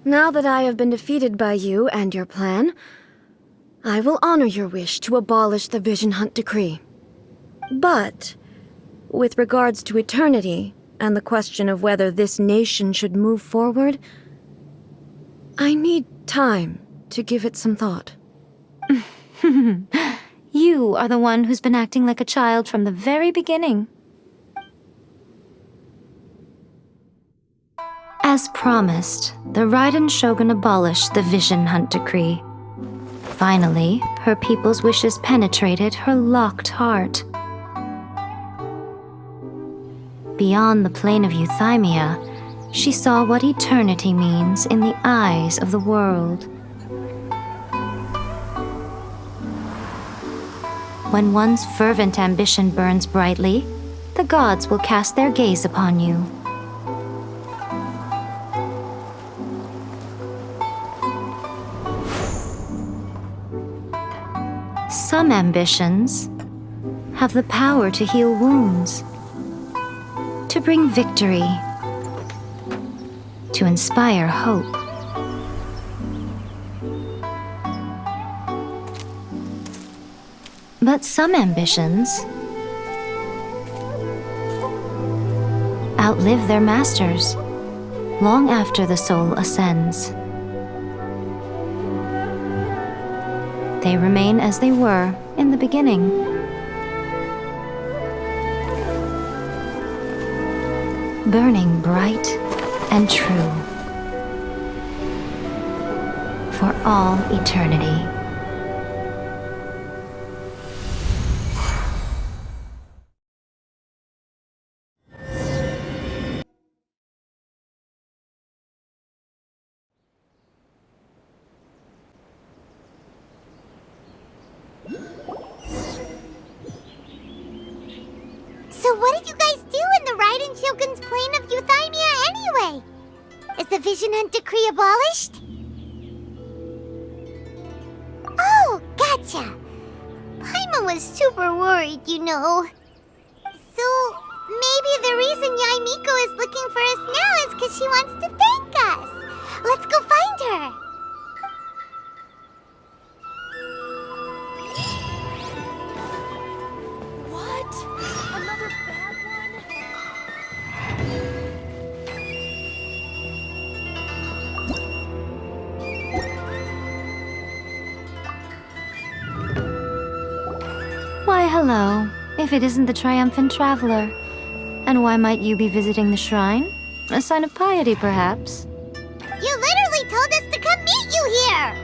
now that I have been defeated by you and your plan, I will honor your wish to abolish the Vision Hunt Decree. But, with regards to eternity and the question of whether this nation should move forward, I need time to give it some thought. You are the one who's been acting like a child from the very beginning. As promised, the Raiden Shogun abolished the Vision Hunt Decree. Finally, her people's wishes penetrated her locked heart. Beyond the plane of euthymia, she saw what eternity means in the eyes of the world. When one's fervent ambition burns brightly, the gods will cast their gaze upon you. Some ambitions have the power to heal wounds, to bring victory, to inspire hope. But some ambitions outlive their masters long after the soul ascends. They remain as they were in the beginning. Burning bright and true for all eternity. So what did you guys do in the Raiden Shogun's plane of euthymia anyway? Is the Vision Hunt Decree abolished? Gotcha. Paimon was super worried, you know. So, maybe the reason Yaimiko is looking for us now is because she wants to thank us. Let's go find her. What? Another bad Why, hello. If it isn't the triumphant traveler. And why might you be visiting the shrine? A sign of piety, perhaps? You literally told us to come meet you here!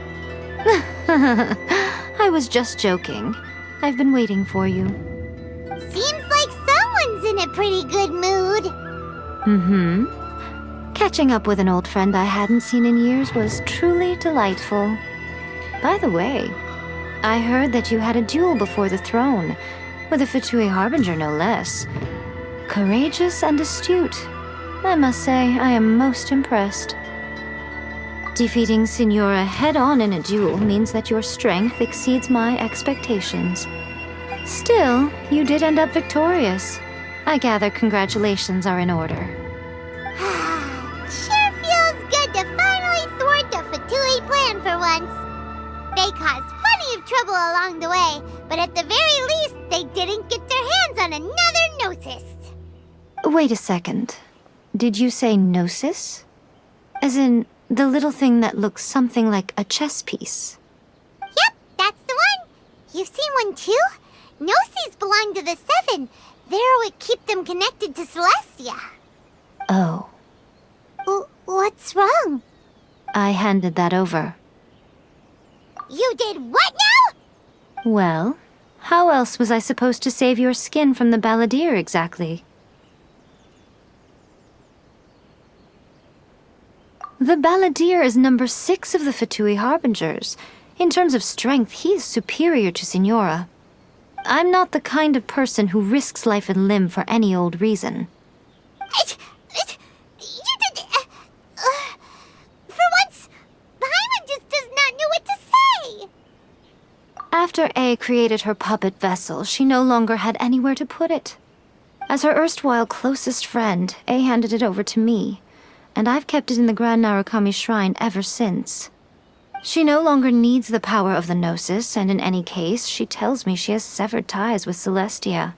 I was just joking. I've been waiting for you. Seems like someone's in a pretty good mood. Mm-hmm. Catching up with an old friend I hadn't seen in years was truly delightful. By the way, I heard that you had a duel before the throne, with a Fatui Harbinger no less. Courageous and astute. I must say, I am most impressed. Defeating Signora head-on in a duel means that your strength exceeds my expectations. Still, you did end up victorious. I gather congratulations are in order. Sure feels good to finally thwart the Fatui plan for once. They caused plenty of trouble along the way, but at the very least, they didn't get their hands on another Gnosis. Wait a second. Did you say Gnosis? As in, the little thing that looks something like a chess piece? Yep, that's the one. You've seen one too? Gnosis belong to the Seven. They're what keep them connected to Celestia. Oh. What's wrong? I handed that over. You did what now? Well, how else was I supposed to save your skin from the balladeer exactly? The balladeer is number 6 of the Fatui Harbingers. In terms of strength, he is superior to Signora. I'm not the kind of person who risks life and limb for any old reason. You did... for once, Paimon just does not know what to say. After A created her puppet vessel, she no longer had anywhere to put it. As her erstwhile closest friend, A handed it over to me, and I've kept it in the Grand Narukami Shrine ever since. She no longer needs the power of the Gnosis, and in any case, she tells me she has severed ties with Celestia.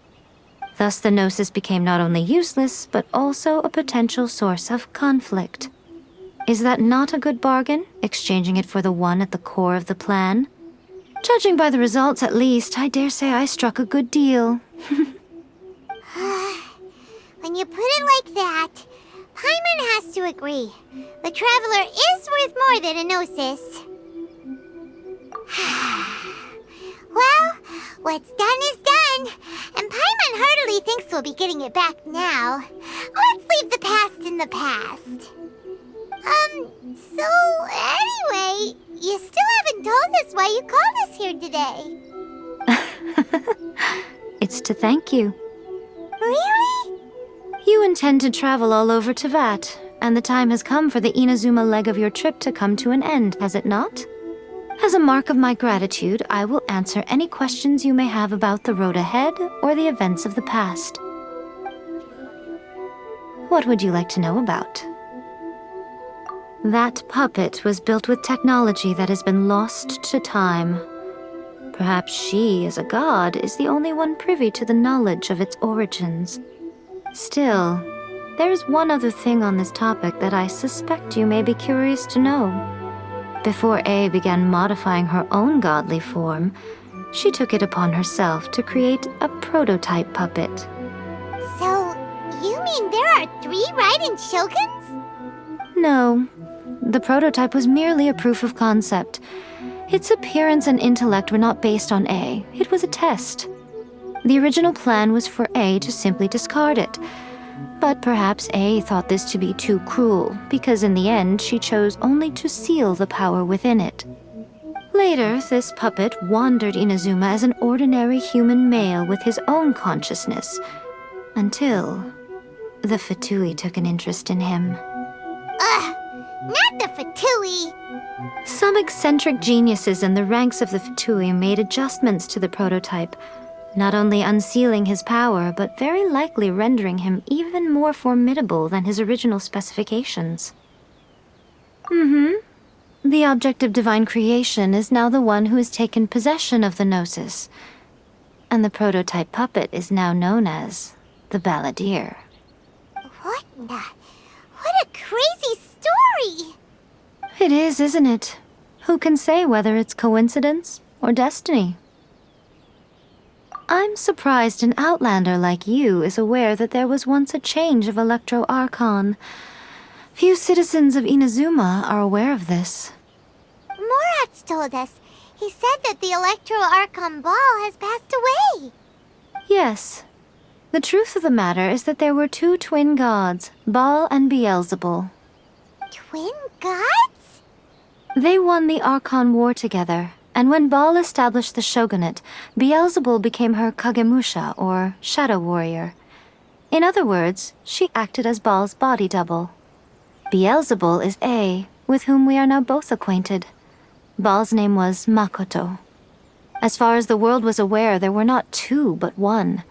Thus the Gnosis became not only useless, but also a potential source of conflict. Is that not a good bargain, exchanging it for the one at the core of the plan? Judging by the results, at least, I dare say I struck a good deal. When you put it like that, Paimon has to agree. The Traveler is worth more than a Gnosis. Well, what's done is done, and Paimon heartily thinks we'll be getting it back now. Let's leave the past in the past. So anyway, you still haven't told us why you called us here today. It's to thank you. Really? You intend to travel all over Teyvat, and the time has come for the Inazuma leg of your trip to come to an end, has it not? As a mark of my gratitude, I will answer any questions you may have about the road ahead or the events of the past. What would you like to know about? That puppet was built with technology that has been lost to time. Perhaps she, as a god, is the only one privy to the knowledge of its origins. Still, there is one other thing on this topic that I suspect you may be curious to know. Before A began modifying her own godly form, she took it upon herself to create a prototype puppet. So, you mean there are 3 Raiden Shoguns? No. The prototype was merely a proof of concept. Its appearance and intellect were not based on A. It was a test. The original plan was for A to simply discard it. But perhaps A thought this to be too cruel, because in the end she chose only to seal the power within it. Later, this puppet wandered Inazuma as an ordinary human male with his own consciousness, until the Fatui took an interest in him. Ugh! Not the Fatui! Some eccentric geniuses in the ranks of the Fatui made adjustments to the prototype, not only unsealing his power, but very likely rendering him even more formidable than his original specifications. The object of divine creation is now the one who has taken possession of the Gnosis, and the prototype puppet is now known as the Balladeer. What a crazy story! It is, isn't it? Who can say whether it's coincidence or destiny? I'm surprised an outlander like you is aware that there was once a change of Electro Archon. Few citizens of Inazuma are aware of this. Morat's told us. He said that the Electro Archon Ball has passed away. Yes. The truth of the matter is that there were two twin gods, Baal and Beelzebul. Twin gods? They won the Archon War together, and when Baal established the shogunate, Beelzebul became her Kagemusha, or shadow warrior. In other words, she acted as Baal's body double. Beelzebul is A, with whom we are now both acquainted. Baal's name was Makoto. As far as the world was aware, there were not two, but one.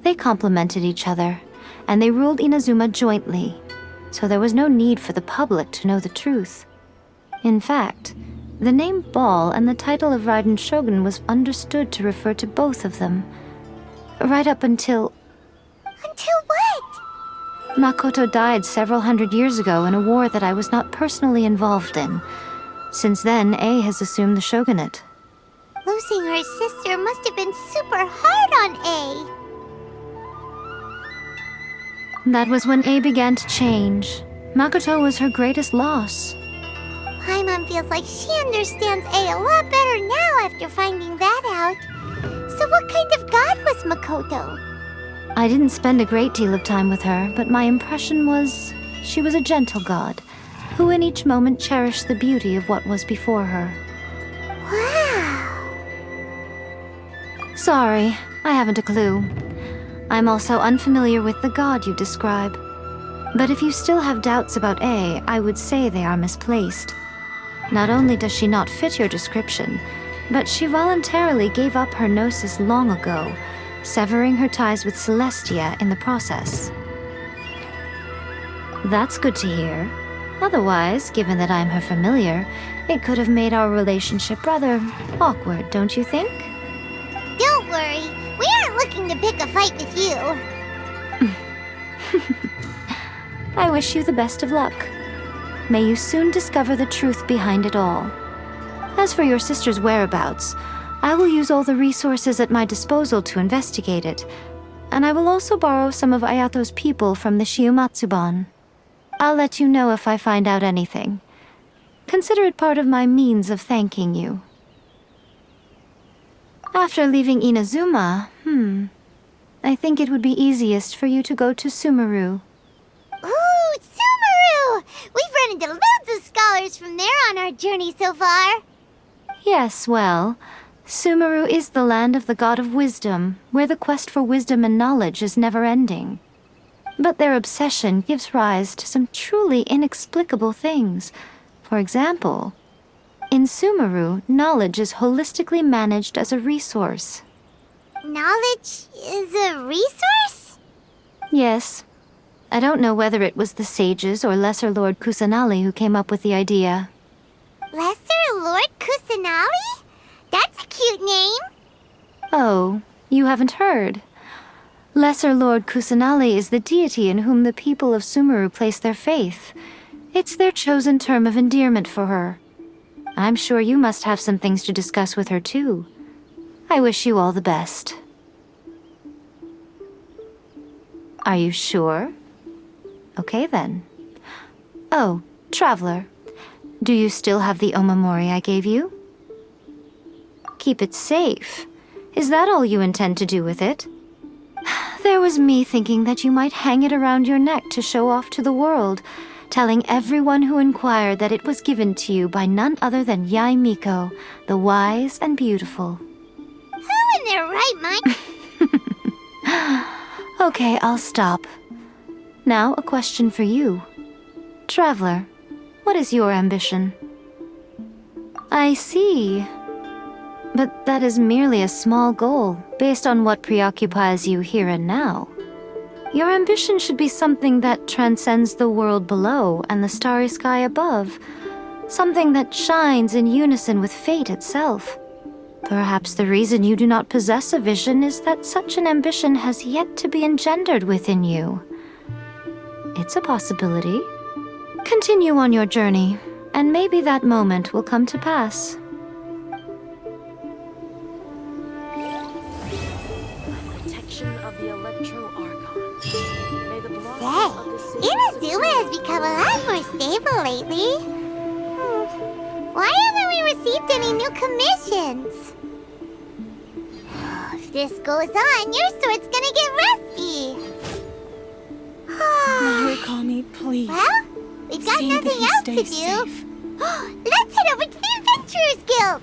They complemented each other, and they ruled Inazuma jointly, so there was no need for the public to know the truth. In fact, the name Baal and the title of Raiden Shogun was understood to refer to both of them. Right up until... Until what? Makoto died several hundred years ago in a war that I was not personally involved in. Since then, A has assumed the shogunate. Losing her sister must have been super hard on A. That was when A began to change. Makoto was her greatest loss. Paimon feels like she understands A a lot better now after finding that out. So what kind of god was Makoto? I didn't spend a great deal of time with her, but my impression was she was a gentle god, who in each moment cherished the beauty of what was before her. Wow! Sorry, I haven't a clue. I'm also unfamiliar with the god you describe. But if you still have doubts about A, I would say they are misplaced. Not only does she not fit your description, but she voluntarily gave up her gnosis long ago, severing her ties with Celestia in the process. That's good to hear. Otherwise, given that I'm her familiar, it could have made our relationship rather awkward, don't you think? Don't worry, we aren't looking to pick a fight with you. I wish you the best of luck. May you soon discover the truth behind it all. As for your sister's whereabouts, I will use all the resources at my disposal to investigate it, and I will also borrow some of Ayato's people from the Shiumatsuban. I'll let you know if I find out anything. Consider it part of my means of thanking you. After leaving Inazuma, I think it would be easiest for you to go to Sumeru. Ooh, Sumeru! We've run into loads of scholars from there on our journey so far. Yes, well, Sumeru is the land of the god of wisdom, where the quest for wisdom and knowledge is never-ending. But their obsession gives rise to some truly inexplicable things. For example, in Sumeru, knowledge is holistically managed as a resource. Knowledge is a resource? Yes. I don't know whether it was the sages or Lesser Lord Kusanali who came up with the idea. Lesser Lord Kusanali? That's a cute name. Oh, you haven't heard. Lesser Lord Kusanali is the deity in whom the people of Sumeru place their faith. It's their chosen term of endearment for her. I'm sure you must have some things to discuss with her too. I wish you all the best. Are you sure? Okay then. Oh, Traveler. Do you still have the omamori I gave you? Keep it safe. Is that all you intend to do with it? There was me thinking that you might hang it around your neck to show off to the world, telling everyone who inquired that it was given to you by none other than Yae Miko, the wise and beautiful. Who in their right mind? Okay, I'll stop. Now a question for you. Traveler, What is your ambition? I see. But that is merely a small goal, based on what preoccupies you here and now. Your ambition should be something that transcends the world below and the starry sky above. Something that shines in unison with fate itself. Perhaps the reason you do not possess a vision is that such an ambition has yet to be engendered within you. It's a possibility. Continue on your journey, and maybe that moment will come to pass. Protection of the Electro-Argon. May the Say, Inazuma has become a lot more stable lately. Why haven't we received any new commissions? If this goes on, your sword's gonna get rusty. Narukami, please. Well, we've got See nothing that he else to stays do. safe. Let's head over to the Adventurers Guild.